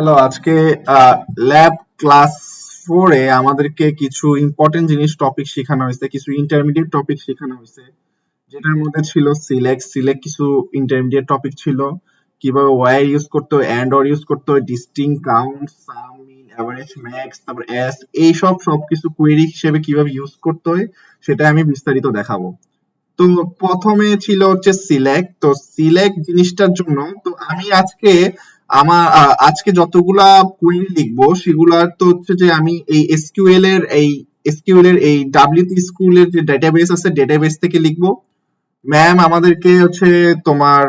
Hello, আজকে lab class 4-এ আমাদেরকে কিছু ইম্পর্টেন্ট জিনিস টপিক শেখানো হয়েছে, কিছু ইন্টারমিডিয়েট টপিক শেখানো হয়েছে, যেটার মধ্যে ছিল সিলেক্ট কিছু ইন্টারমিডিয়েট টপিক ছিল, কিভাবে ওয়্যার ইউজ করতে হয়, এন্ড অর ইউজ করতে হয়, ডিস্টিং, কাউন্ট, সাম, মিন, এভারেজ, ম্যাক্স, তারপর এস, এইসব সবকিছু কোয়েরি হিসেবে কিভাবে ইউজ করতে হয় সেটা আমি বিস্তারিত দেখাবো। তো প্রথমে ছিল হচ্ছে সিলেক্ট। তো সিলেক্ট জিনিসটার জন্য তো আমি আজকে যতগুলা কুইরি লিখবো সেগুলা তো হচ্ছে যে আমি এই ডাব্লিউপি স্কুলের যে ডেটাবেস আছে ডেটাবেস থেকে লিখবো। ম্যাম আমাদেরকে হচ্ছে তোমার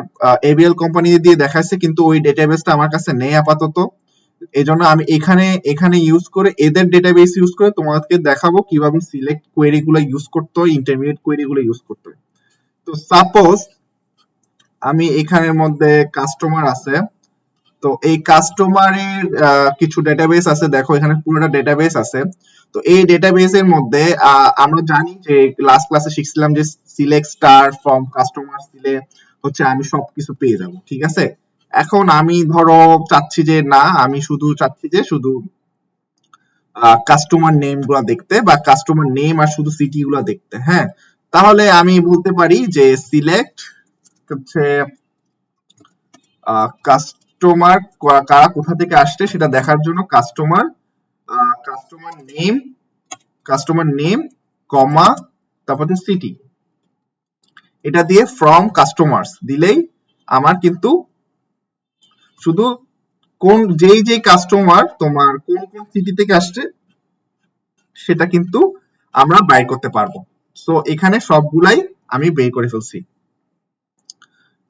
এবিএল কোম্পানি দিয়ে দেখাচ্ছে, কিন্তু ওই ডেটাবেসটা আমার কাছে নেই আপাতত। এই জন্য আমি এখানে এখানে ইউজ করে এদের ডেটাবেস ইউজ করে তোমাদেরকে দেখাবো কিভাবে সিলেক্ট কোয়েরি গুলো ইউজ করতে হয়, ইন্টারমিডিয়েট কোয়েরি গুলো ইউজ করতে হয়। তো সাপোজ আমি এখানের মধ্যে কাস্টমার আছে, তো এই কাস্টমারের কিছু ডেটাবেস আছে, দেখো এখানে পুরোটা ডেটাবেস আছে। তো এই ডেটাবেসের মধ্যে আমরা জানি যে লাস্ট ক্লাসে শিখছিলাম যে সিলেক্ট স্টার ফ্রম কাস্টমার দিলে হচ্ছে আমি সবকিছু পেয়ে যাব, ঠিক আছে। এখন আমি ধরো চাচ্ছি যে না, আমি চাচ্ছি যে শুধু কাস্টমার নেম গুলা দেখতে, বা কাস্টমার নেম আর শুধু সিটি গুলা দেখতে। হ্যাঁ, তাহলে আমি বলতে পারি যে সিলেক্ট হচ্ছে কাস্টমার কারা কোথা থেকে আসছে সেটা দেখার জন্য কাস্টমার নেম, কাস্টমার নেম কমা তারপর সিটি, এটা দিয়ে ফ্রম কাস্টমার্স দিলেই আমার কিন্তু শুধু যেই কাস্টমার তোমার কোন কোন সিটি থেকে আসছে সেটা কিন্তু আমরা বাই করতে পারবো। সো এখানে সবগুলাই আমি বের করে ফেলছি।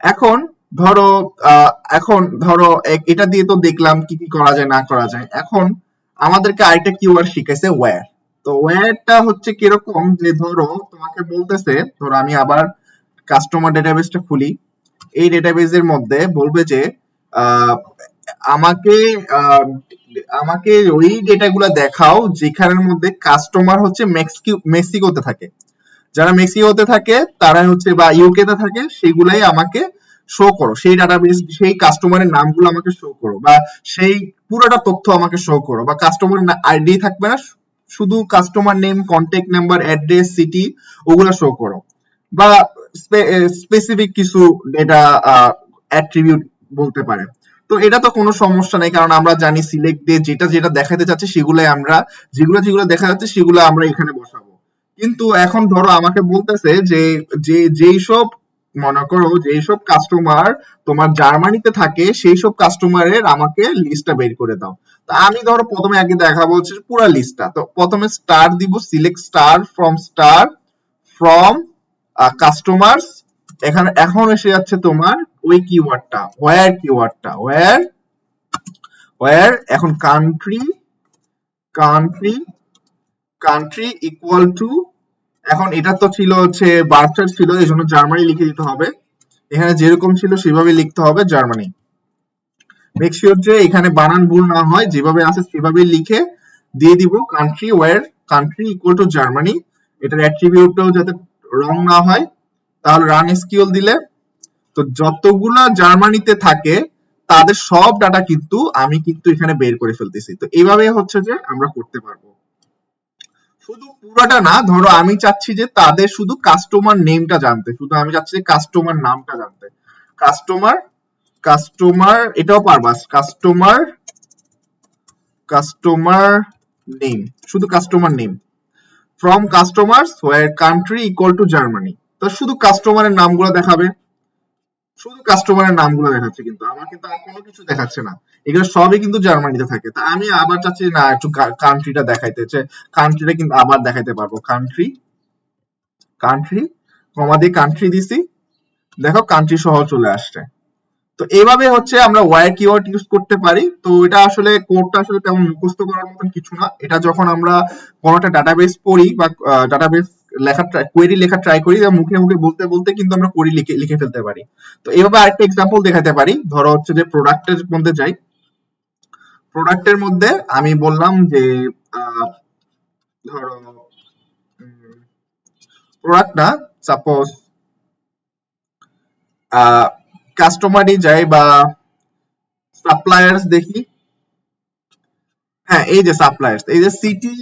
এখন ধরো এখন ধরো এটা দিয়ে তো দেখলাম কি কি করা যায় না করা যায়। এখন আমাদেরকে আরেকটা কিওয়ার্ড শিখাইছে ওয়্যার। তো ওয়্যারটা হচ্ছে কিরকম, যে ধরো তোমাকে বলতেছে, ধরো আমি আবার কাস্টমার ডেটাবেসটা খুলি। এই ডেটাবেসের মধ্যে বলবে যে আহ, আমাকে আহ, আমাকে ওই ডেটাগুলো দেখাও যেখানের মধ্যে কাস্টমার হচ্ছে মেক্সিকোতে থাকে। যারা মেক্সিকোতে থাকে তারা হচ্ছে বা ইউকে তে থাকে, সেগুলাই আমাকে শো করো, সেই ডাটাবেস সেই কাস্টমারের নামগুলো আমাকে শো করো, বা সেই পুরোটা তথ্য আমাকে শো করো, বা কাস্টমার আইডি থাকবে না, শুধু customer name, contact number, address, city ওগুলো শো করো, বা স্পেসিফিক কিছু ডেটা অ্যাট্রিবিউট বলতে পারে। তো এটা তো কোনো সমস্যা নেই, কারণ আমরা জানি সিলেক্ট দিয়ে যেটা যেটা দেখাতে চাচ্ছে সেগুলাই আমরা, যেগুলো যেগুলো দেখা যাচ্ছে সেগুলো আমরা এখানে বসাবো। কিন্তু এখন ধরো আমাকে বলতেছে যে যেই সব, মনে করো যেই সব কাস্টমার তোমার জার্মানিতে থাকে সেই সব কাস্টমারের আমাকে লিস্টটা বের করে দাও। তা আমি ধরো প্রথমে আগে দেখাবো হচ্ছে পুরো লিস্টটা। তো প্রথমে স্টার দিব, সিলেক্ট স্টার ফ্রম কাস্টমার্স। এখানে এখন এসে যাচ্ছে তোমার ওই কিওয়ার্ডটা, ওয়্যার এখন কান্ট্রি কান্ট্রি ইকুয়াল টু, এখন এটা তো ছিল হচ্ছে বার্চার ছিল, এই জন্য জার্মানি লিখে দিতে হবে। এখানে যেরকম ছিল সেভাবে লিখতে হবে জার্মানি। মেক শিওর যে এখানে বানান ভুল না হয়, যেভাবে আছে সেভাবে লিখে দিয়ে দিব কান্ট্রি ইকুয়াল টু জার্মানি। এটার অ্যাট্রিবিউটটাও যাতে রং না হয়, তাহলে রান এসকিউএল দিলে তো যতগুলা জার্মানিতে থাকে তাদের সব ডাটা কিন্তু আমি কিন্তু এখানে বের করে ফেলতেছি। তো এইভাবে হচ্ছে যে আমরা করতে পারবো। শুধু পুরোটা না, ধরো আমি চাচ্ছি যে তাদের শুধু কাস্টমার নেমটা জানতে, শুধু আমি চাচ্ছি যে কাস্টমার নামটা জানতে। কাস্টমার কাস্টমার এটাও পারবা, কাস্টমার নেম, শুধু customer name from customers where country equal to Germany. তো শুধু কাস্টমারের নামগুলো দেখাবে, শুধু কাস্টমারের নামগুলো দেখাচ্ছে, কিন্তু আমার কিন্তু আর কোনো কিছু দেখাচ্ছে না। এগুলো সবই কিন্তু জার্মানিতে থাকে। তা আমি আবার চাচ্ছি না একটু কান্ট্রিটা দেখাইতে, কান্ট্রিটা কিন্তু আবার দেখাইতে পারবো। কান্ট্রি কমা দিয়ে কান্ট্রি দিছি, দেখো কান্ট্রি সহ চলে আসছে। তো এইভাবে হচ্ছে আমরা ওয়্যার কিওয়ার্ড ইউজ করতে পারি। তো এটা আসলে কোডটা আসলে তেমন মুখস্থ করার মতন কিছু না। এটা যখন আমরা কোনো একটা ডাটাবেস পড়ি বা ডাটাবেস কোয়েরি লেখা ট্রাই করি, মুখে মুখে বলতে বলতে কিন্তু আমরা কোয়েরি লিখে লিখে ফেলতে পারি। তো এইভাবে আরেকটা এক্সাম্পল দেখাতে পারি। ধরো হচ্ছে যে প্রোডাক্টের মধ্যে যাই, প্রোডাক্টের মধ্যে আমি বললাম যে ধরো প্রোডাক্ট না, সাপোজ কাস্টমারই যাই বা সাপ্লায়ার্স দেখি। হ্যাঁ, এই যে সাপ্লায়ার্স, এই যে সিটি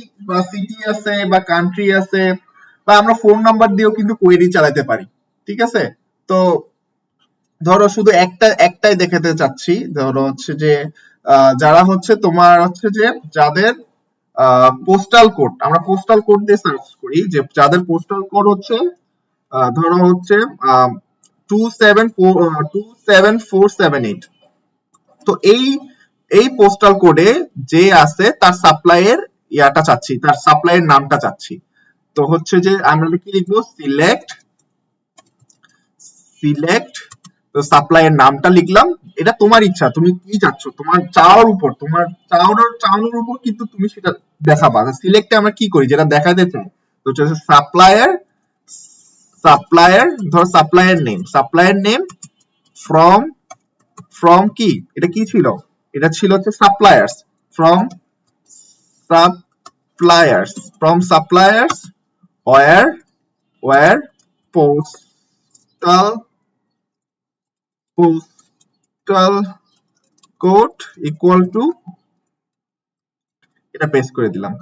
আছে বা কান্ট্রি আছে, বা আমরা ফোন নাম্বার দিয়েও কিন্তু কোয়েরি চালাতে পারি। ঠিক আছে? তো ধরো শুধু একটাই দেখাতে চাচ্ছি, ধরো হচ্ছে যে যারা হচ্ছে তোমার হচ্ছে যে যাদের পোস্টাল কোড, আমরা পোস্টাল কোড দিয়ে সার্চ করি, যে যাদের পোস্টাল কোড হচ্ছে ধরো হচ্ছে 27478, তো এই পোস্টাল কোডে যে আছে তার সাপ্লাইয়ের ইয়াটা চাচ্ছি, তার সাপ্লাইয়ের নামটা চাচ্ছি। তো হচ্ছে যে আমরা কি লিখবো, সিলেক্ট, তো সাপ্লাইয়ের নামটা লিখলাম। এটা তোমার ইচ্ছা, তুমি কি চাচ্ছ, তোমার চাওয়ার উপর, তোমার চাওয়ানোর উপর কিন্তু তুমি সেটা দেখাবা। সিলেক্টে আমরা কি করি, যেটা দেখাতে চাই, তো হচ্ছে সাপ্লায়ার নেম ফ্রম কি, এটা কি ছিল, এটা ছিল হচ্ছে suppliers, from suppliers where postal postal code equal to, এটা পেস্ট করে দিলাম,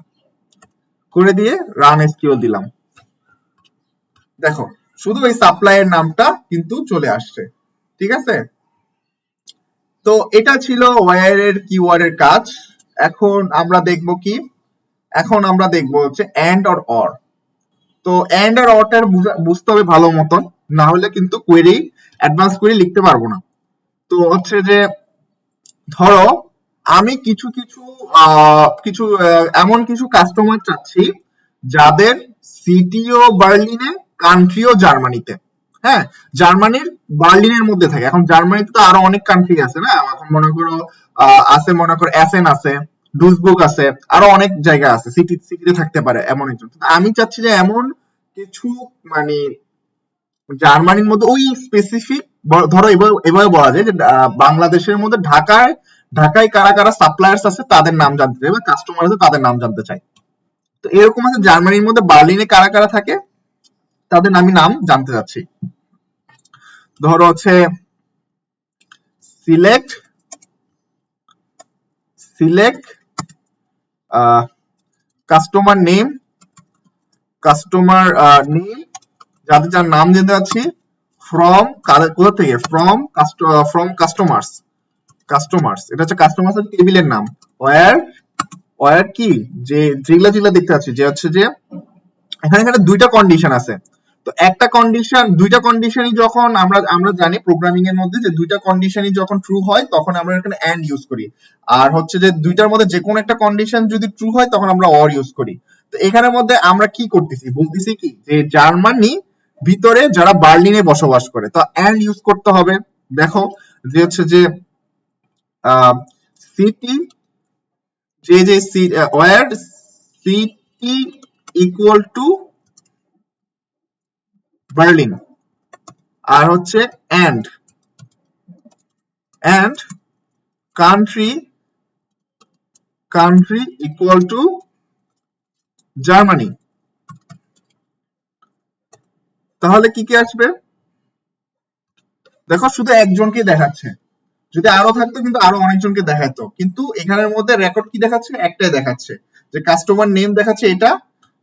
করে দিয়ে রান এসকিউএল দিলাম। দেখো শুধু এই সাপ্লাইয়ের নামটা কিন্তু চলে আসছে। ঠিক আছে? তো এটা ছিল ওয়্যারের কিওয়ার্ডের কাজ। এখন আমরা দেখব কি, এখন আমরা দেখব হচ্ছে এন্ড অর। তো এন্ড আর অরটার বুঝতে হবে ভালো মতন, না হলে কিন্তু অ্যাডভান্স কোয়েরি লিখতে পারবো না। তো হচ্ছে যে ধরো আমি এমন কিছু কাস্টমার চাচ্ছি যাদের সিটিও বার্লিনে, কান্ট্রিও জার্মানিতে। হ্যাঁ, জার্মানির বার্লিনের মধ্যে থাকে। এখন জার্মানিতে তো আরো অনেক কান্ট্রি আছে না, এখন মনে করো আছে, মনে করো এসেন আছে, ডুসবুক আছে, আরো অনেক জায়গা আছে, সিটিতে থাকতে পারে এমন একজন। আমি চাচ্ছি যে এমন কিছু, মানে জার্মানির মধ্যে ওই স্পেসিফিক, ধরো এভাবে বলা যায় যে বাংলাদেশের মধ্যে ঢাকায় কারা কারা সাপ্লায়ার্স আছে তাদের নাম জানতে চাই, বা কাস্টমার আছে তাদের নাম জানতে চাই। তো এরকম আছে জার্মানির মধ্যে বার্লিনে কারা কারা থাকে তাদের আমি নাম জানতে চাচ্ছি। ধরো হচ্ছে সিলেক্ট কাস্টমার নেম যাদের যার নাম জানতে চাচ্ছি, কোথা থেকে, ফ্রম কাস্টমার্স, এটা হচ্ছে কাস্টমার্স টেবিলের নাম। ওয়্যার কি, যে যেগুলা দেখতে পাচ্ছি, যে হচ্ছে যে এখানে দুইটা কন্ডিশন আছে। তো দুইটা কন্ডিশনই যখন আমরা জানি প্রোগ্রামিং এর মধ্যে, যে দুইটা কন্ডিশনই যখন ট্রু হয় তখন আমরা এখানে এন্ড ইউজ করি, আর হচ্ছে যে দুইটার মধ্যে যে কোনো একটা কন্ডিশন যদি ট্রু হয় তখন আমরা অর ইউজ করি। তো এখানের মধ্যে আমরা কি করতেছি, বলতেছি কি, যে জার্মানি ভিতরে যারা বার্লিনে বসবাস করে, তো এন্ড ইউজ করতে হবে। দেখো যে হচ্ছে যে city, where city equal to Berlin, আর হচ্ছে and country equal to Germany. তাহলে কি কি আসবে, দেখো শুধু একজনকে দেখাচ্ছে, যদি আরো থাকতো কিন্তু আরো অনেকজনকে দেখাতো, কিন্তু এখানের মধ্যে রেকর্ড কি দেখাচ্ছে, একটাই দেখাচ্ছে, যে কাস্টমার নেম দেখাচ্ছে এটা,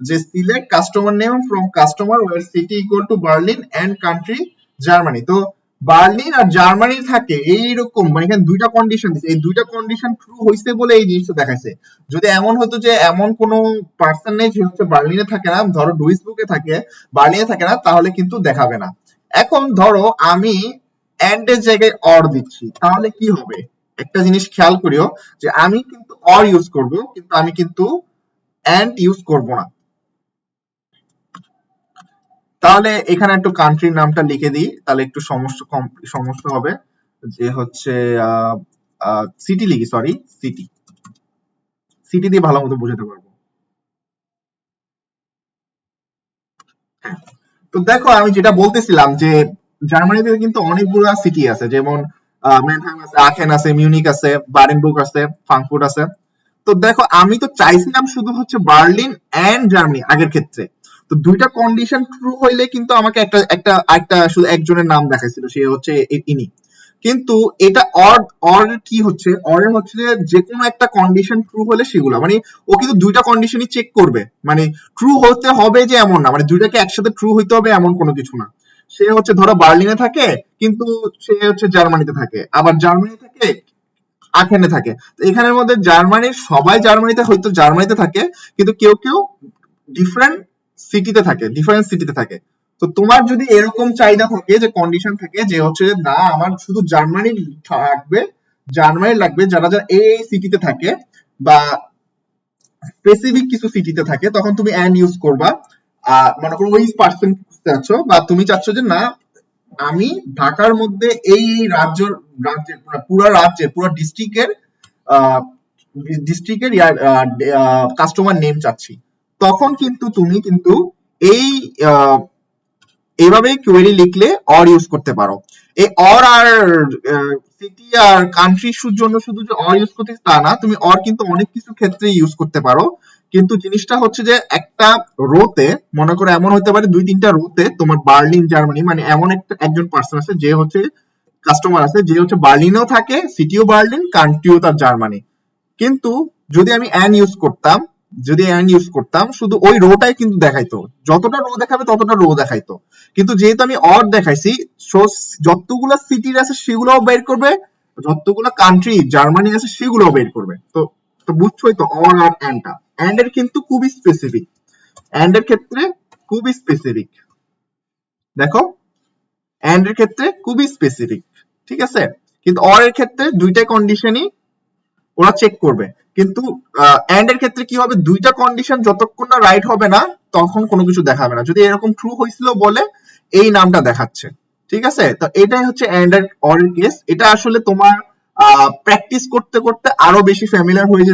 যে select customer name from customer where city equal to Berlin and country Germany. তো বার্লিন আর জার্মানি থাকে এইরকম, মানে এখানে দুইটা কন্ডিশন দিচ্ছে, এই দুইটা কন্ডিশন ট্রু হইছে বলে এই জিনিসটা দেখাচ্ছে। যদি এমন হতো যে এমন কোন পার্সন নেই যে হচ্ছে বার্লিনে থাকে না, ধরো ডুইসবুকে থাকে, বার্লিনে থাকে না, তাহলে কিন্তু দেখাবে না। এখন ধরো আমি এন্ড এর জায়গায় অর দিচ্ছি, তাহলে কি হবে, একটা জিনিস খেয়াল করিও, যে আমি কিন্তু অর ইউজ করব, কিন্তু আমি কিন্তু এন্ড ইউজ করব না। তাহলে এখানে একটু কান্ট্রির নামটা লিখে দিই, তাহলে একটু সমস্যা হবে, যে হচ্ছে সিটি লিখি, সিটি সিটি দিয়ে ভালো মতো বোঝাতে পারবো। হ্যাঁ, তো দেখো আমি যেটা বলতেছিলাম, যে জার্মানিতে কিন্তু অনেকগুলো সিটি আছে, যেমন ম্যানহাইম আছে, আখেন আছে, মিউনিক আছে, বারেনবুর্গ আছে, ফ্রাঙ্কফুর্ট আছে। তো দেখো আমি তো চাইছিলাম শুধু হচ্ছে বার্লিন এন্ড জার্মানি আগের ক্ষেত্রে। তো দুইটা কন্ডিশন ট্রু হইলে কিন্তু আমাকে একটা একটা একটা শুধু একজনের নাম দেখাইছিল, সে হচ্ছে ইনি। কিন্তু এটা অর অর কি হচ্ছে, অর হচ্ছে যে কোনো একটা কন্ডিশন ট্রু হলে সেগুলো মানে ও কিন্তু দুইটা কন্ডিশনই চেক করবে, মানে ট্রু হতে হবে যে এমন না, মানে দুইটাকে একসাথে ট্রু হইতে হবে এমন কোনো কিছু না। সে হচ্ছে ধরো বার্লিনে থাকে কিন্তু সে হচ্ছে জার্মানিতে থাকে, আবার জার্মানি থেকে আখেনে থাকে। তো এখানের মধ্যে জার্মানির সবাই জার্মানিতে হয়তো জার্মানিতে থাকে, কিন্তু কেউ কেউ ডিফারেন্ট সিটিতে থাকে, ডিফারেন্ট সিটিতে থাকে। তো তোমার যদি এরকম চাহিদা থাকে, যে কন্ডিশন থাকে যে হচ্ছে যে না আমার শুধু জার্মানি থাকবে, জার্মানি লাগবে যারা যারা এই সিটিতে থাকে বা স্পেসিফিক কিছু সিটিতে থাকে, তখন তুমি অ্যান্ড ইউজ করবা। মনে করো ওই পার্সন চাচ্ছ বা তুমি চাচ্ছ যে না আমি ঢাকার মধ্যে এই রাজ্যের পুরো রাজ্যের পুরো ডিস্ট্রিক্টের কাস্টমার নেম চাচ্ছি, তখন কিন্তু তুমি কিন্তু এই আহ, এইভাবে কোয়েরি লিখলে অর ইউজ করতে পারো। এই অর আর সিটি আর কান্ট্রি ইস্যুর জন্য শুধু যে অর ইউজ করতে তা না, তুমি অর কিন্তু অনেক কিছু ক্ষেত্রে ইউজ করতে পারো। কিন্তু জিনিসটা হচ্ছে যে একটা রোতে মনে করো এমন হতে পারে দুই তিনটা রোতে তোমার বার্লিন জার্মানি মানে এমন একটা একজন পার্সন আছে যে হচ্ছে কাস্টমার আছে যে হচ্ছে বার্লিনেও থাকে, সিটিও বার্লিন, কান্ট্রিও তার জার্মানি। কিন্তু যদি আমি অ্যান ইউজ করতাম, যদি অ্যান ইউজ করতাম শুধু ওই রোটাই কিন্তু দেখাইতো, যতটা রো দেখাবে ততটা রো দেখাইতো। কিন্তু যেহেতু আমি অর দেখাইছি, সো যতগুলো সিটির আছে সেগুলোও বের করবে, যতগুলো কান্ট্রি জার্মানি আছে সেগুলোও বের করবে। তো তো বুঝছোই তো অর আর অ্যান্ডটা, অ্যান্ড এর কিন্তু খুবই স্পেসিফিক, অ্যান্ড এর ক্ষেত্রে খুবই স্পেসিফিক। দেখো অ্যান্ড এর ক্ষেত্রে খুবই স্পেসিফিক, ঠিক আছে। কিন্তু অর এর ক্ষেত্রে দুইটাই কন্ডিশনই ওরা চেক করবে। কিন্তু এন্ড এর ক্ষেত্রে কি হবে, দুইটা কন্ডিশন যতক্ষণ না রাইট হবে না তখন কোনো কিছু দেখাবে না। যদি এরকম ট্রু হয়েছিল বলে এই নামটা দেখাচ্ছে, ঠিক আছে। তো এটাই হচ্ছে এন্ড এর অর এর কেস। এটা আসলে তোমার প্র্যাকটিস করতে করতে আরো বেশি ফ্যামিলিয়ার হয়ে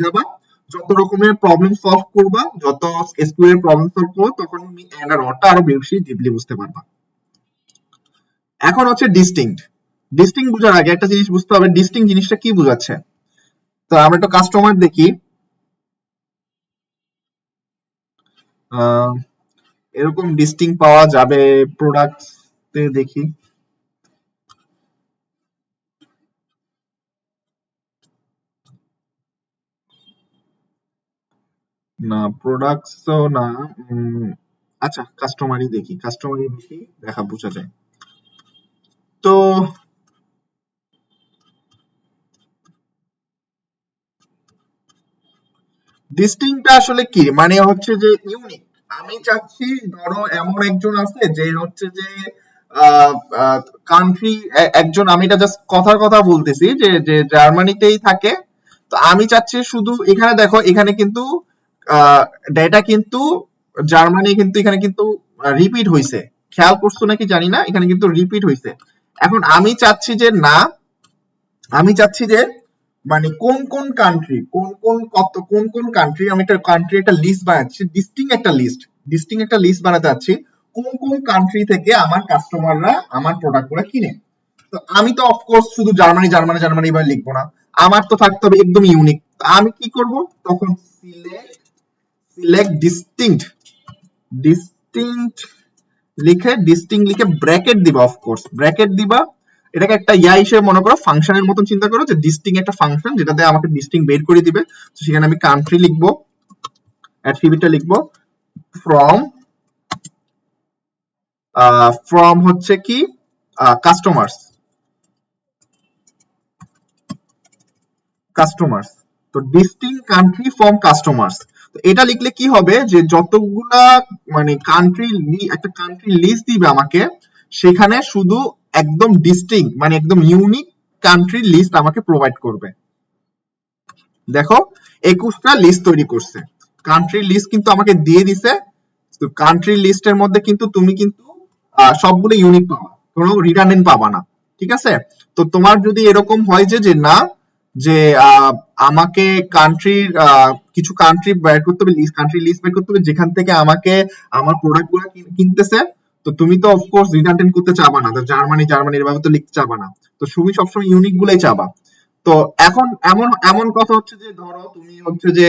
যাবা। যত রকমের প্রবলেম সলভ করবা, যত এসকিউএল এর প্রবলেম সলভ করো, তখন তুমি এন্ড আর অরটা আরো বেশি ডিপলি বুঝতে পারবা। এখন হচ্ছে ডিস্টিংক্ট। ডিস্টিংক্ট বোঝার আগে একটা জিনিস বুঝতে হবে, ডিস্টিংক্ট জিনিসটা কি বোঝাচ্ছে। তো আমরা একটা কাস্টমার দেখি, আহ, এরকম ডিস্টিং পাওয়া যাবে প্রোডাক্টস দেখি। না প্রোডাক্টস তো না, আচ্ছা কাস্টমারই দেখি, কাস্টমারই বেশি দেখা বোঝা যায়। তো ডিস্টিংটা আসলে কি মানে হচ্ছে যে ইউনিক। আমি চাচ্ছি ধরো এমন একজন আছে যে হচ্ছে যে কান্ট্রি, একজন, আমি এটা জাস্ট কথার কথা বলতেছি যে যে জার্মানিতেই থাকে। তো আমি চাচ্ছি শুধু এখানে দেখো এখানে কিন্তু ডেটা কিন্তু জার্মানি কিন্তু এখানে কিন্তু রিপিট হইছে, খেয়াল করছো নাকি জানি না, এখানে কিন্তু রিপিট হইছে। এখন আমি চাচ্ছি যে না, আমি চাচ্ছি যে মানে কোন কোন কান্ট্রি, কোন কোন কত কোন কোন কান্ট্রি, আমি একটা কান্ট্রি একটা লিস্ট বানাচ্ছি, ডিস্টিং একটা লিস্ট বানাতে চাচ্ছি কোন কোন কান্ট্রি থেকে আমার কাস্টমাররা আমার প্রোডাক্ট গুলো কিনে। তো আমি তো অফকোর্স শুধু জার্মানি জার্মানি জার্মানি এবার লিখবো না, আমার তো থাকতে হবে একদম ইউনিক। আমি কি করব তখন, সিলেক্ট সিলেক্ট ডিস্টিংক্ট, ডিস্টিংক্ট লিখে ডিস্টিংক্ট লিখে ব্র্যাকেট দিবা, অফকোর্স ব্র্যাকেট দিবা। এটাকে একটা ইয়া হিসেবে মনে করো, ফাংশনের মতন চিন্তা করো যে ডিস্টিং একটা ফাংশন যেটাতে আমাকে ডিস্টিং বের করে দিবে। তো সেখানে আমি কান্ট্রি লিখবো, অ্যাট্রিবিউটটা লিখবো ফ্রম, ফ্রম হচ্ছে কি কাস্টমার্স, কাস্টমার্স। তো ডিস্টিং কান্ট্রি ফ্রম কাস্টমার্স। তো এটা লিখলে কি হবে যে যতগুলা মানে কান্ট্রি, একটা কান্ট্রি লিস্ট দিবে আমাকে, সেখানে শুধু একদম ডিস্টিং মানে একদম ইউনিক কান্ট্রি লিস্ট আমাকে প্রোভাইড করবে। দেখো 21টা লিস্ট তৈরি করছে, কান্ট্রি লিস্ট কিন্তু আমাকে দিয়ে দিছে। তো কান্ট্রি লিস্টের মধ্যে কিন্তু তুমি কিন্তু সবগুলো ইউনিক পাবা, কোনো রিডান্ডেন্ট পাবা না, ঠিক আছে। তো তোমার যদি এরকম হয় যে যে না, যে আমাকে কান্ট্রির কিছু কান্ট্রি বের করতে হবে, লিস্ট কান্ট্রি লিস্ট বের করতে হবে যেখান থেকে আমাকে আমার প্রোডাক্ট গুলো কিনতেছে। তো তুমি তো অফকোর্স রিডান্ডেন্ট করতে চাবা না, তো জার্মানি জার্মানি এভাবে তো লিখতে চাবা না। তো তুমি সবসময় ইউনিক গুলাই চাবা। তো এখন এমন এমন কথা হচ্ছে যে ধরো তুমি হচ্ছে যে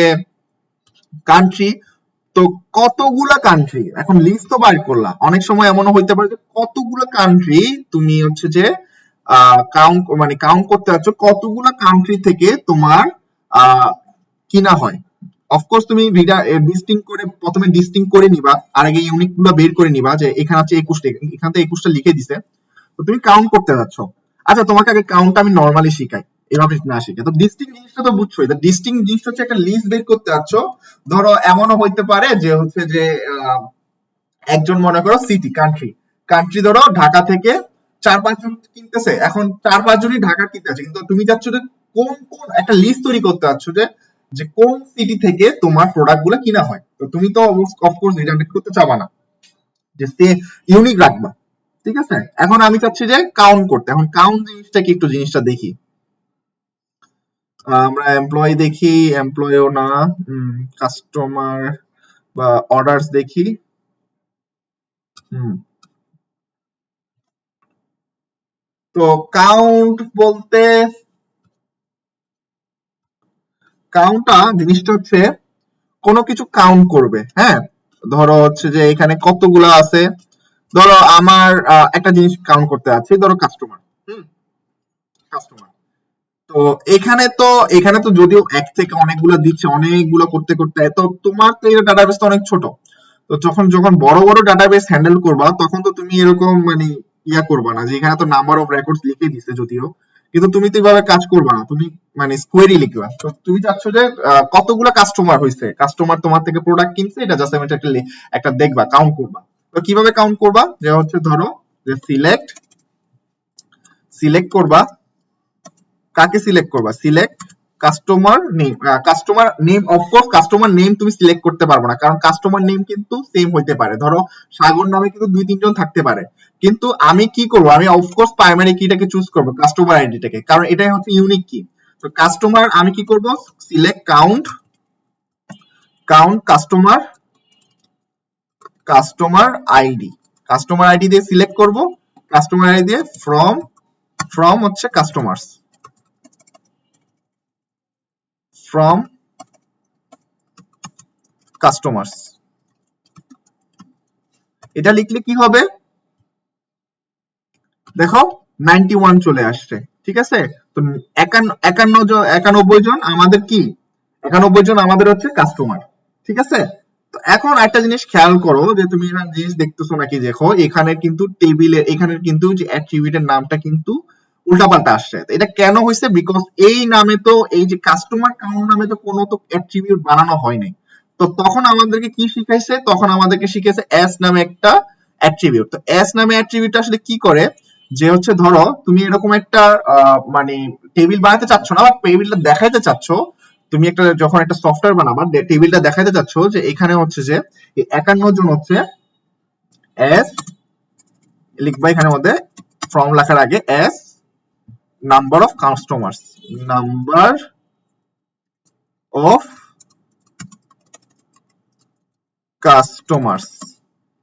কান্ট্রি, তো কতগুলা কান্ট্রি, এখন লিস্ট তো বার করলা, অনেক সময় এমনও হইতে পারে যে কতগুলো কান্ট্রি তুমি হচ্ছে যে কাউন্ট করতে যাচ্ছ কতগুলো কান্ট্রি থেকে তোমার কিনা হয়। অফকোর্স তুমি ডিস্টিং করে প্রথমে ডিস্টিং করে নিবা, আর আগে ইউনিট গুলো বের করে নিবা যে এখানে হচ্ছে 21টা, এখান থেকে 21টা লিখে দিছে, তো তুমি কাউন্ট করতে যাচ্ছ। আচ্ছা তোমাকে আগে কাউন্টটা আমি নরমালি শিখাই, এভাবে না শিখাই। তো ডিস্টিং জিনিসটা তো বুঝছোই, তো ডিস্টিং জিনিসটা হচ্ছে একটা লিস্ট বের করতে যাচ্ছ। ধরো এমনও হইতে পারে যে হচ্ছে যে একজন মনে করো সিটি কান্ট্রি ধরো ঢাকা থেকে 4-5 জন কিনতেছে, এখন 4-5 জনই ঢাকা কিনতে আছে, কিন্তু তুমি চাচ্ছ যে কোন কোন একটা লিস্ট তৈরি করতে চাচ্ছ যে যে কোন সিটি থেকে তোমার প্রোডাক্ট গুলো কিনা হয়। তো তুমি তো অফকোর্স রিটার্ন করতে চাবা না, যে সে ইউনিক রাখবা, ঠিক আছে। এখন আমি চাচ্ছি যে কাউন্ট করতে, এখন কাউন্ট জিনিসটা কি একটু জিনিসটা দেখি। আমরা এমপ্লয়ি দেখি, এমপ্লয়ও না, কাস্টমার বা অর্ডারস দেখি। তো কাউন্ট বলতে, কাউন্টটা জিনিসটা হচ্ছে কোনো কিছু কাউন্ট করবে, হ্যাঁ। ধরো হচ্ছে যে এখানে কতগুলো আছে, ধরো আমার একটা জিনিস কাউন্ট করতে আছে, ধরো কাস্টমার, কাস্টমার। তো এখানে তো যদিও এক থেকে অনেকগুলো দিচ্ছে, অনেকগুলো করতে করতে, তো তোমার তো এই ডাটাবেস তো অনেক ছোট। তো যখন যখন বড় বড় ডাটাবেস হ্যান্ডেল করবা, তখন তো তুমি এরকম মানে ইয়া করবা না যে এখানে তো নাম্বার অফ রেকর্ডস লিখে দিছে যদিও, কিন্তু তুমি তো এইভাবে কাজ করবা না, তুমি মানে স্কোয়ারি লিখবা। তো তুমি চাচ্ছ যে কতগুলো কাস্টমার হয়েছে, কাস্টমার তোমার থেকে প্রোডাক্ট কিনছে, এটা জাস্ট আমি একটা দেখবা, কাউন্ট করবা। তো কিভাবে কাউন্ট করবা, যে হচ্ছে ধরো যে সিলেক্ট সিলেক্ট করবা, কাকে সিলেক্ট করবা, select customer name. Of course customer name তুমি সিলেক্ট করতে পারবে না, কারণ কাস্টমার নেম কিন্তু সেম হইতে পারে, ধরো সাগর নামে কিন্তু 2-3 জন থাকতে পারে। কিন্তু আমি কি করবো, আমি অফকোর্স প্রাইমারি কিটাকে চুজ করবো, কাস্টমার আইডিটাকে, কারণ এটাই হচ্ছে ইউনিক কি। তো কাস্টমার আমি কি করব, select count customer, customer ID দিয়ে সিলেক্ট করব, কাস্টমার আইডি দিয়ে ফ্রম হচ্ছে ফ্রম কাস্টমার্স। এটা লিখলে কি হবে, দেখো 91 চলে আসছে, ঠিক আছে। তো 91 জন আমাদের কি, 91 জন আমাদের হচ্ছে কাস্টমার, ঠিক আছে। তো এখন একটা জিনিস খেয়াল করো, যে তুমি এখানে জিনিস দেখতেছো নাকি, দেখো এখানে কিন্তু টেবিলের এখানে কিন্তু যে অ্যাট্রিবিউটের নামটা কিন্তু উল্টাপাল্টা আসছে। তো এটা কেন হয়েছে, বিকজ এই নামে তো এই যে কাস্টমার কাউন্ট নামে তো কোনো তো অ্যাট্রিবিউট বানানো হয় নাই। তো তখন আমাদেরকে কি শিখাইছে, তখন আমাদেরকে শিখেছে এস নামে একটা অ্যাট্রিবিউট। তো এস নামে অ্যাট্রিবিউট আসলে কি করে, যে হচ্ছে ধরো তুমি এরকম একটা মানে টেবিল বানাতে চাচ্ছ না, বা টেবিলটা দেখাইতে চাচ্ছ, তুমি একটা যখন একটা সফটওয়্যার বানাবা, টেবিলটা দেখাইতে চাচ্ছ যে এখানে হচ্ছে যে 51 জন হচ্ছে এস, লিখবা এখানে মধ্যে ফ্রম লেখার আগে S number of customers, number of customers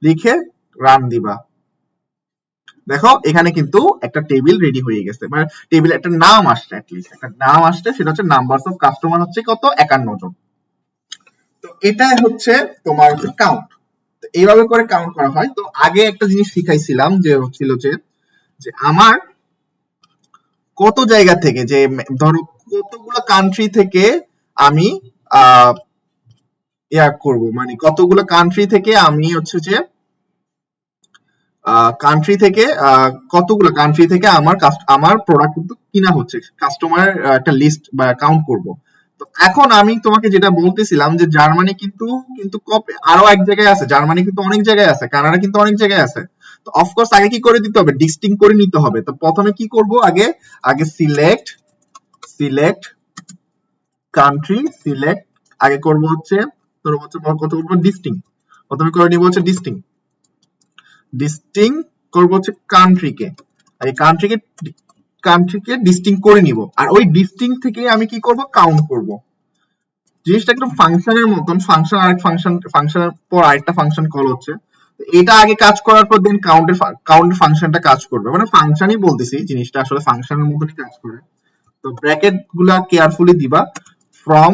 লিখে রান দিবা। দেখো এখানে কিন্তু একটা টেবিল রেডি হয়ে গেছে, মানে টেবিল একটা নাম আসছে, অ্যাটলিস্ট একটা নাম আসছে, সেটা হচ্ছে নাম্বার অফ কাস্টমার হচ্ছে কত, 51 জন। তো এটাই হচ্ছে তোমার কাউন্ট। তো এইভাবে করে কাউন্ট করা হয়। তো আগে একটা জিনিস শিখাইছিলাম, যে হচ্ছিল যে যে আমার কত জায়গা থেকে, যে ধরো কতগুলো কান্ট্রি থেকে আমি আহ ইয়া করব, মানে কতগুলো কান্ট্রি থেকে আমি হচ্ছে যে কতগুলো কান্ট্রি থেকে আমার প্রোডাক্ট কিন্তু কিনা হচ্ছে, কাস্টমার একটা লিস্ট বা কাউন্ট করব। তো এখন আমি তোমাকে যেটা বলতেছিলাম, যে জার্মানি কিন্তু কিন্তু আরো এক জায়গায় আছে, জার্মানি কিন্তু অনেক জায়গায় আছে, কানাডা কিন্তু অনেক জায়গায় আছে। তো অফকোর্স আগে কি করে দিতে হবে, ডিস্টিং করে নিতে হবে। তো প্রথমে কি করব, আগে আগে সিলেক্ট কান্ট্রি, সিলেক্ট আগে করব হচ্ছে, তোর হচ্ছে কত করব, ডিস্টিং। প্রথমে করে নিব হচ্ছে ডিস্টিং, ডিস্টিং করব হচ্ছে কান্ট্রিকে, আর এই কান্ট্রিকে ডিস্টিং করে নিব, আর ওই ডিস্টিং থেকে আমি কি করব, কাউন্ট করব। জিনিসটা একদম ফাংশনের মতন, ফাংশন আরেক ফাংশনের পর আরেকটা ফাংশন কল হচ্ছে। এটা আগে কাজ করার পর দেন কাউন্টের ফাংশনটা কাজ করবে, মানে ফাংশনই বলতেছি, জিনিসটা আসলে ফাংশনের মতনই কাজ করে। তো ব্র্যাকেট গুলা কেয়ারফুলি দিবা, ফ্রম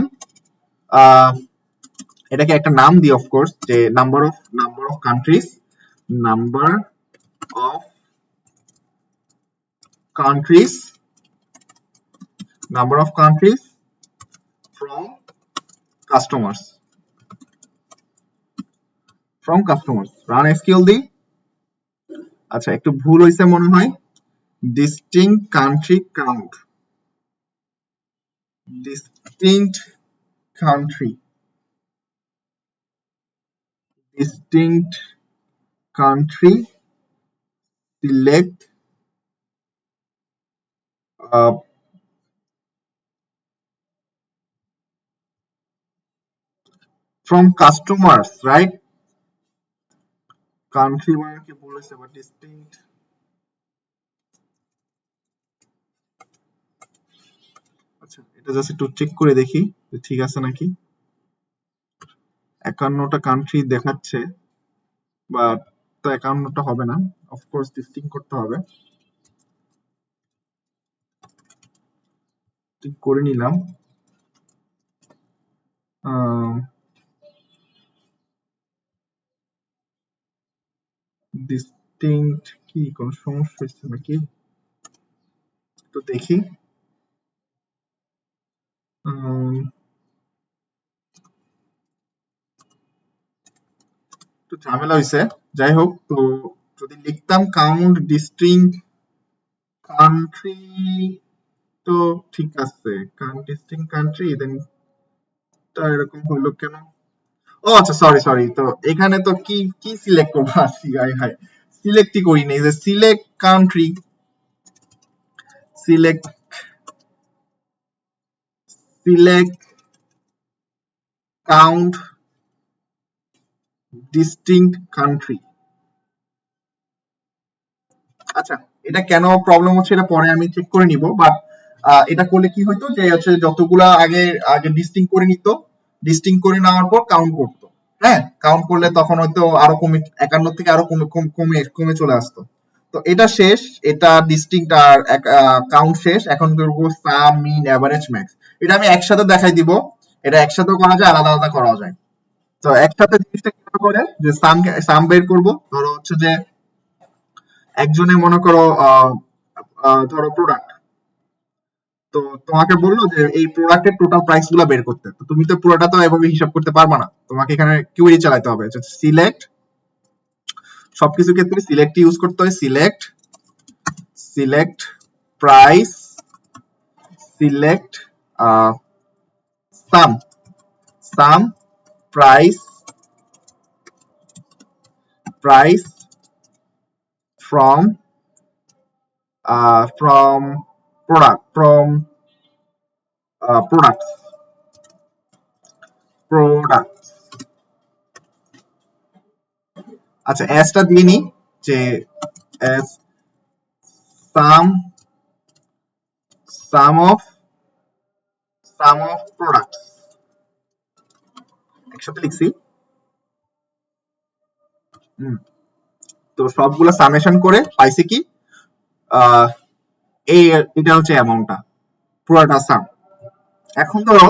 এটাকে একটা নাম দিই অফকোর্স, যে number of countries, number of countries, number of countries from customers, run SQL দি। আচ্ছা একটু ভুল হইছে মনে হয়, distinct country count, distinct country, distinct country, select from customers, right? country মানে কি বলেছে, বা distinct, আচ্ছা এটা জাস্ট একটু চেক করে দেখি যে ঠিক আছে নাকি। 51টা কান্ট্রি দেখাচ্ছে, বাট তো 51টা হবে না, অফকোর্স ডিস্টিং করতে হবে। ঠিক করে নিলাম। ডিস্টিংক্ট কি কোনো সমস্যা হচ্ছে নাকি, তো দেখি। একটু ঝামেলা হয়েছে, যাই হোক। তো যদি লিখতাম কাউন্ট ডিস্টিংক্ট কান্ট্রি, তো ঠিক আছে, কাউন্ট ডিস্টিংক্ট কান্ট্রি, দেন তা এরকম হলো কেন? ও আচ্ছা সরি সরি, তো এখানে তো কি কি সিলেক্ট করবো, হাই হাই সিলেক্টই করি নাই, যে select country, select select count distinct country. আচ্ছা এটা কেন প্রবলেম হচ্ছে এটা পরে আমি চেক করে নিব, বাট এটা করলে কি হইতো যে হচ্ছে যতগুলা আগে আগে ডিস্টিং করে নিত, ডিস্টিং করে নেওয়ার পর কাউন্ট করতো। হ্যাঁ কাউন্ট করলে তখন হয়তো আরো কমে 51 থেকে আরো কমে কমে কমে চলে আসতো। তো এটা শেষ, এটা ডিস্টিংক্ট আর কাউন্ট শেষ, এখন করবো সাম মিন এভারেজ ম্যাক্স। এটা আমি একসাথে দেখাই দিব, এটা একসাথেও করা যায়, আলাদা আলাদা করা যায়। তো একসাথে জিনিসটা কিভাবে করে, যে সাম সাম বের করবো, ধরো হচ্ছে যে একজনের মনে করো ধরো প্রোডাক্ট, তো তোমাকে বললো যে এই প্রোডাক্টের টোটাল প্রাইস গুলা বের করতে, তো তুমি তো পুরোটা তো এভাবে হিসাব করতে পারবা না, তোমাকে এখানে কিউরি চালাতে হবে, সিলেক্ট, সবকিছু ক্ষেত্রে সিলেক্ট ইউজ করতে হয়, select select price, select some, some price, price from product, from products, products। আচ্ছা এসটা দিয়ে নি, যে S some, some of, some of products, একসাথে লিখছি। তো সবগুলো সামেশন করে পাইছে কি, এই এটা হচ্ছে অ্যামাউন্টটা, পুরোটা সাম। এখন ধরো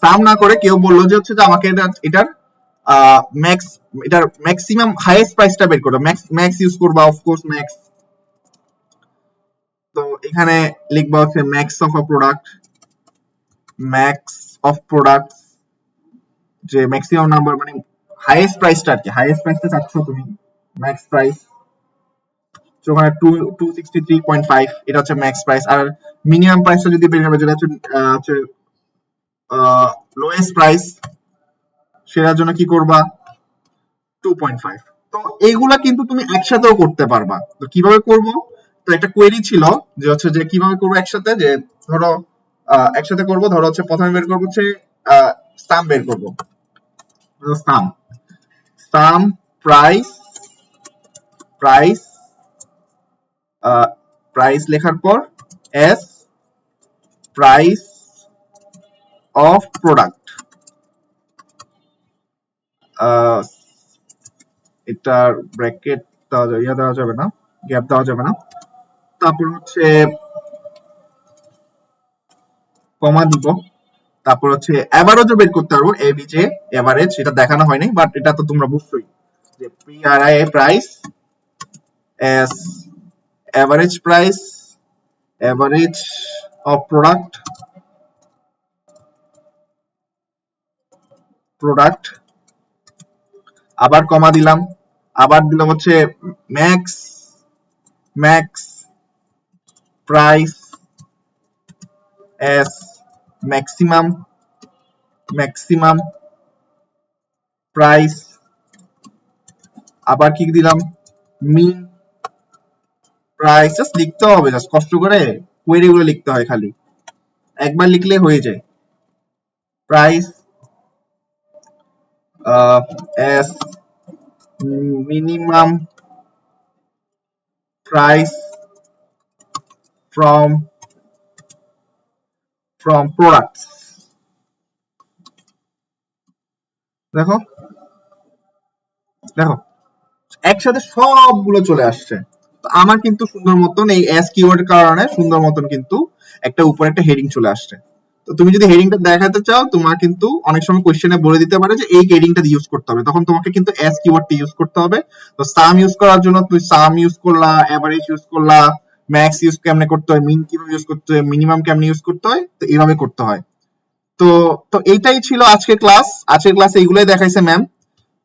সাম না করে কেউ বললো যে হচ্ছে যে আমাকে এটার ম্যাক্স, এটার ম্যাক্সিমাম হাইয়েস্ট প্রাইসটা বের করো, ম্যাক্স ম্যাক্স ইউজ করবা, অফকোর্স ম্যাক্স। তো এখানে লিখবা হচ্ছে max of a product, max of product, যে ম্যাক্সিমাম নাম্বার মানে হাইয়েস্ট প্রাইসটা আর কি, হাইয়েস্ট প্রাইসটা চাচ্ছ তুমি, ম্যাক্স প্রাইস, ওখানে 263.5, এটা হচ্ছে ম্যাক্স প্রাইস। আর মিনিমাম প্রাইসটা যদি বের হবে, যেটা হচ্ছে লোয়েস্ট প্রাইস, সেটার জন্য কি করবা 2.5। তো এইগুলা কিন্তু তুমি একসাথেও করতে পারবা। তো কিভাবে করব, তো একটা কোয়েরি ছিল যে হচ্ছে যে কিভাবে করবো একসাথে, যে ধরো একসাথে করব, ধরো হচ্ছে প্রথমে বের করবো হচ্ছে সাম বের করবো, সাম, সাম প্রাইস, প্রাইস, প্রাইস লেখার পর এস প্রাইস অফ প্রোডাক্ট, এটার ব্র্যাকেট দেওয়া যাবে না, গ্যাপ দেওয়া যাবে না, তারপর হচ্ছে কমা দিব, তারপর হচ্ছে এভারেজও বের করতে পারবো, এবিজে এভারেজ, এটা দেখানো হয়নি বাট এটা তো তোমরা বুঝছোই, যে PRI price S average price average of product আবার কমা দিলাম, আবার দিলাম হচ্ছে max max price S maximum price, আবার কি দিলাম মিন প্রাইস। জাস্ট লিখতে হবে, জাস্ট কষ্ট করে কোয়েরি গুলো লিখতে হয়, খালি একবার লিখলে হয়ে যায়। Price S minimum price from products. দেখো দেখো একসাথে সবগুলো চলে আসছে। তো আমার কিন্তু সুন্দর মতন এই এস কিওয়ার্ডের কারণে সুন্দর মতন কিন্তু একটা উপরে একটা হেডিং চলে আসছে। তো তুমি যদি হেডিংটা দেখাতে চাও, তোমার কিন্তু অনেক সময় কোশ্চেনে বলে দিতে পারে যে এই হেডিংটা ইউজ করতে হবে, তখন তোমাকে কিন্তু এস কিওয়ার্ডটা ইউজ করতে হবে। তো সাম ইউজ করার জন্য তুমি সাম ইউজ করলা, এভারেজ ইউজ করলা, ম্যাক্স ইউজ কেমনে করতে হয়, মিন কিভাবে ইউজ করতে হয়, মিনিমাম কেমনে ইউজ করতে হয়, তো এইভাবে করতে হয়। তো তো এইটাই ছিল আজকের ক্লাস। আজকের ক্লাসে এগুলোই দেখাইছে ম্যাম।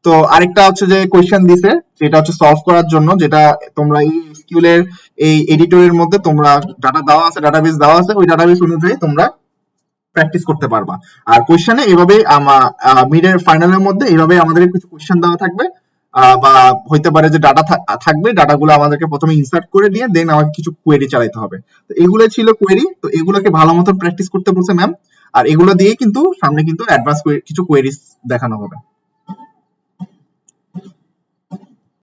তো আরেকটা হচ্ছে যে কোয়েশ্চেন দিছে, সেটা হচ্ছে সলভ করার জন্য, যেটা তোমরা এই এসকিউএল এই এডিটরের মধ্যে তোমরা ডাটা দেওয়া আছে, ডাটাবেস দেওয়া আছে, ওই ডাটাবেস অনুযায়ী তোমরা প্র্যাকটিস করতে পারবা। আর কোয়েশ্চেনে এভাবে মিডের ফাইনালের মধ্যে এইভাবে আমাদের কিছু কোয়েশ্চেন দেওয়া থাকবে, বা হইতে পারে যে ডাটা থাকবে, ডাটাগুলো আমাদেরকে প্রথমে ইনসার্ট করে দিয়ে দেন আমাকে কিছু কোয়েরি চালাতে হবে। তো এগুলো ছিল কোয়েরি। তো এগুলোকে ভালো মতো প্র্যাকটিস করতে বলছে ম্যাম। আর এগুলো দিয়ে কিন্তু সামনে কিন্তু অ্যাডভান্স কিছু কোয়েরিজ দেখানো হবে।